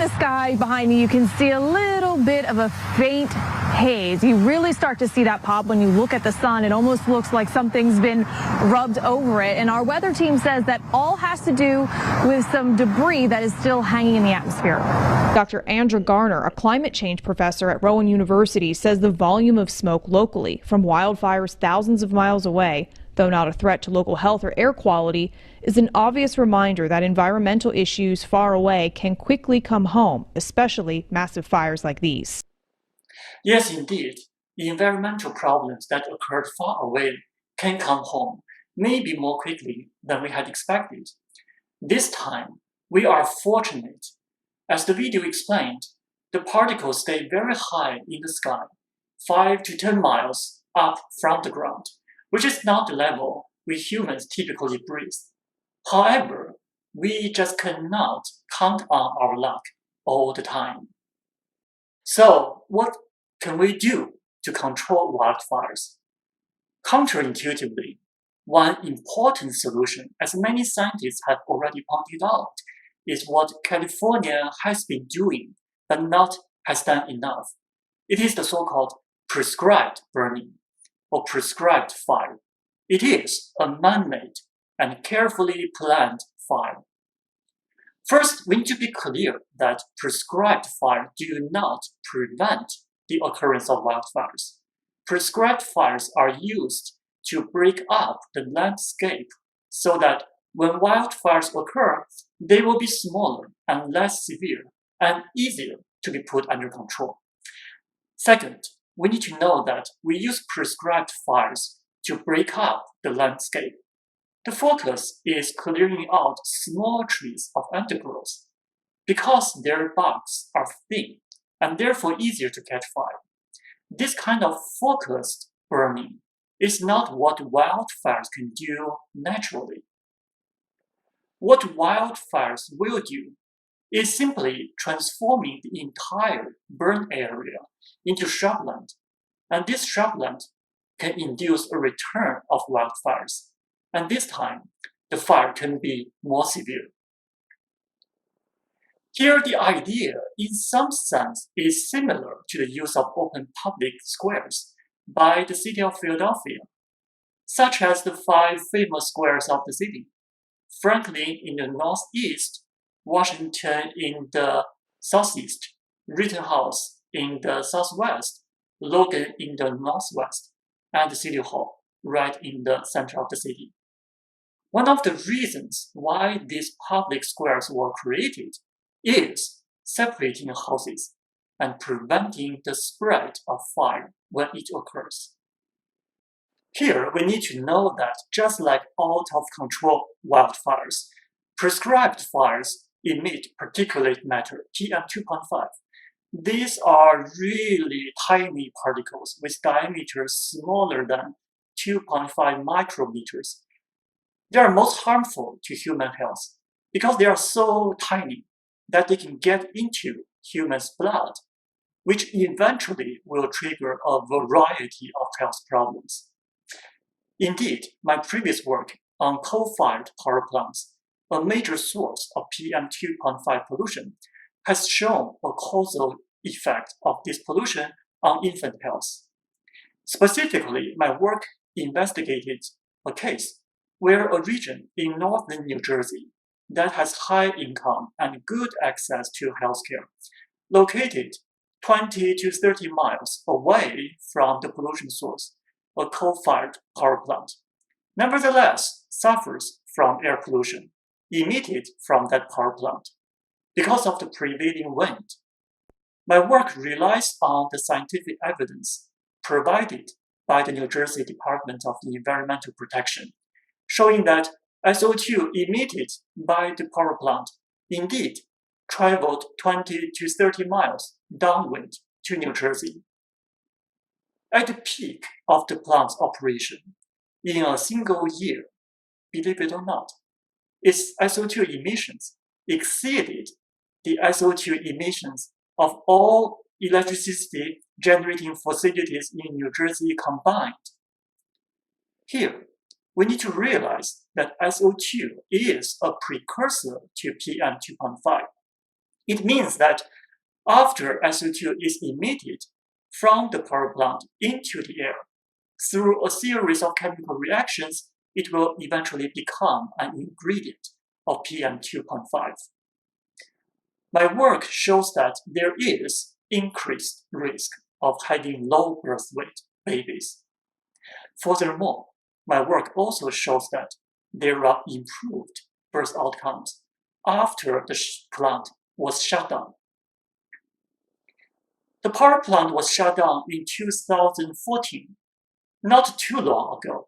the sky behind me, you can see a little bit of a faint haze. You really start to see that pop when you look at the sun. It almost looks like something's been rubbed over it. And our weather team says that all has to do with some debris that is still hanging in the atmosphere. Dr. Andra Garner, a climate change professor at Rowan University, says the volume of smoke locally from wildfires thousands of miles away, though not a threat to local health or air quality, is an obvious reminder that environmental issues far away can quickly come home, especially massive fires like these. Yes, indeed. The environmental problems that occurred far away can come home, maybe more quickly than we had expected. This time, we are fortunate. As the video explained, the particles stay very high in the sky, 5 to 10 miles up from the ground, which is not the level we humans typically breathe. However, we just cannot count on our luck all the time. So, what can we do to control wildfires? Counterintuitively, one important solution, as many scientists have already pointed out, is what California has been doing, but not has done enough. It is the so-called prescribed burning, or prescribed fire. It is a man-made and carefully planned fire. First, we need to be clear that prescribed fires do not prevent the occurrence of wildfires. Prescribed fires are used to break up the landscape so that when wildfires occur, they will be smaller and less severe and easier to be put under control. Second, we need to know that we use prescribed fires to break up the landscape. The focus is clearing out small trees of undergrowth because their barks are thin and therefore easier to catch fire. This kind of focused burning is not what wildfires can do naturally. What wildfires will do is simply transforming the entire burn area into shrubland, and this shrubland can induce a return of wildfires, and this time the fire can be more severe. Here the idea in some sense is similar to the use of open public squares by the city of Philadelphia, such as the 5 famous squares of the city: Franklin in the northeast, Washington in the southeast, Rittenhouse in the southwest, Logan in the northwest, and the City Hall right in the center of the city. One of the reasons why these public squares were created is separating houses and preventing the spread of fire when it occurs. Here, we need to know that just like out-of-control wildfires, prescribed fires emit particulate matter, PM2.5. These are really tiny particles with diameters smaller than 2.5 micrometers. They are most harmful to human health because they are so tiny that they can get into humans' blood, which eventually will trigger a variety of health problems. Indeed, my previous work on coal-fired power plants, a major source of PM2.5 pollution, has shown a causal effect of this pollution on infant health. Specifically, my work investigated a case where a region in northern New Jersey that has high income and good access to healthcare, located 20 to 30 miles away from the pollution source, a coal-fired power plant, nevertheless suffers from air pollution emitted from that power plant because of the prevailing wind. My work relies on the scientific evidence provided by the New Jersey Department of Environmental Protection, showing that SO2 emitted by the power plant indeed traveled 20 to 30 miles downwind to New Jersey. At the peak of the plant's operation, in a single year, believe it or not, its SO2 emissions exceeded the SO2 emissions of all electricity generating facilities in New Jersey combined. Here, we need to realize that SO2 is a precursor to PM2.5. It means that after SO2 is emitted from the power plant into the air, through a series of chemical reactions, it will eventually become an ingredient of PM2.5. My work shows that there is increased risk of having low birth weight babies. Furthermore, my work also shows that there are improved birth outcomes after the plant was shut down. The power plant was shut down in 2014, not too long ago.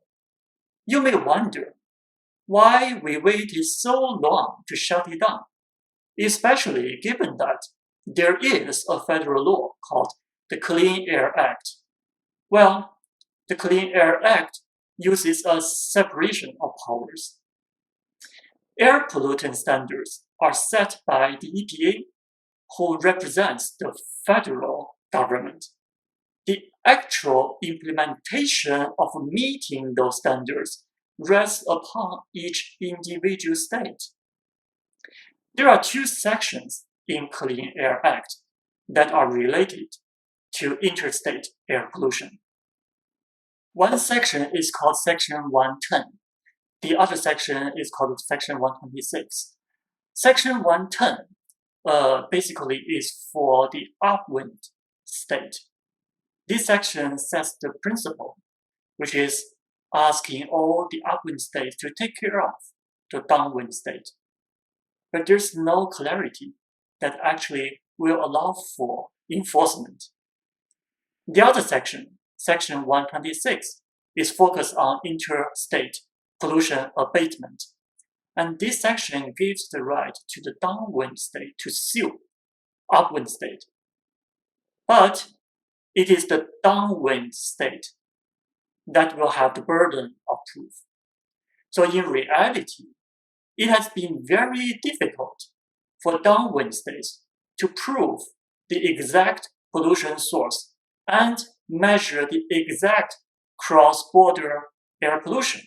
You may wonder why we waited so long to shut it down, especially given that there is a federal law called the Clean Air Act. Well, the Clean Air Act uses a separation of powers. Air pollutant standards are set by the EPA, who represents the federal government. The actual implementation of meeting those standards rests upon each individual state. There are two sections in Clean Air Act that are related to interstate air pollution. One section is called Section 110. The other section is called Section 126. Section 110 basically is for the upwind state. This section sets the principle, which is asking all the upwind states to take care of the downwind state. But there's no clarity that actually will allow for enforcement. The other section, Section 126, is focused on interstate pollution abatement. And this section gives the right to the downwind state to sue upwind state. But it is the downwind state that will have the burden of proof. So in reality, it has been very difficult for downwind states to prove the exact pollution source and measure the exact cross-border air pollution.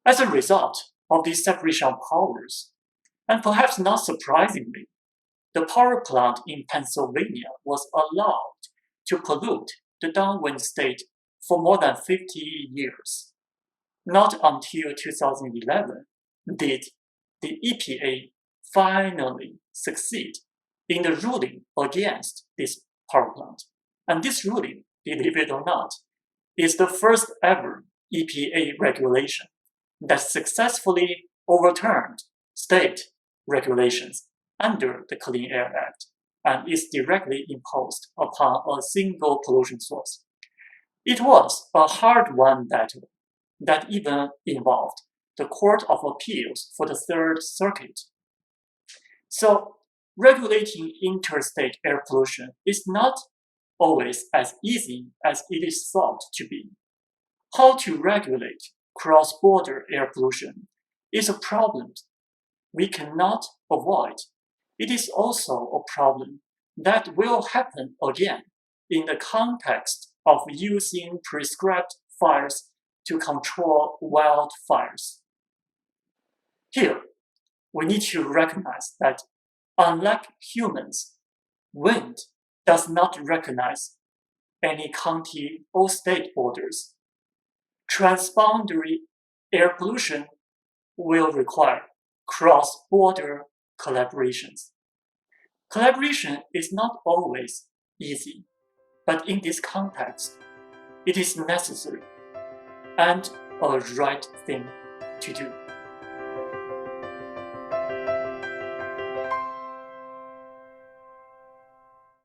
As a result of this separation of powers, and perhaps not surprisingly, the power plant in Pennsylvania was allowed to pollute the downwind state for more than 50 years. Not until 2011 did the EPA finally succeed in the ruling against this power plant. And this ruling, believe it or not, is the first ever EPA regulation that successfully overturned state regulations under the Clean Air Act and is directly imposed upon a single pollution source. It was a hard-won battle that even involved the Court of Appeals for the Third Circuit. So, regulating interstate air pollution is not always as easy as it is thought to be. How to regulate cross-border air pollution is a problem we cannot avoid. It is also a problem that will happen again in the context of using prescribed fires to control wildfires. Here, we need to recognize that unlike humans, wind does not recognize any county or state borders. Transboundary air pollution will require cross-border collaborations. Collaboration is not always easy, but in this context, it is necessary and a right thing to do.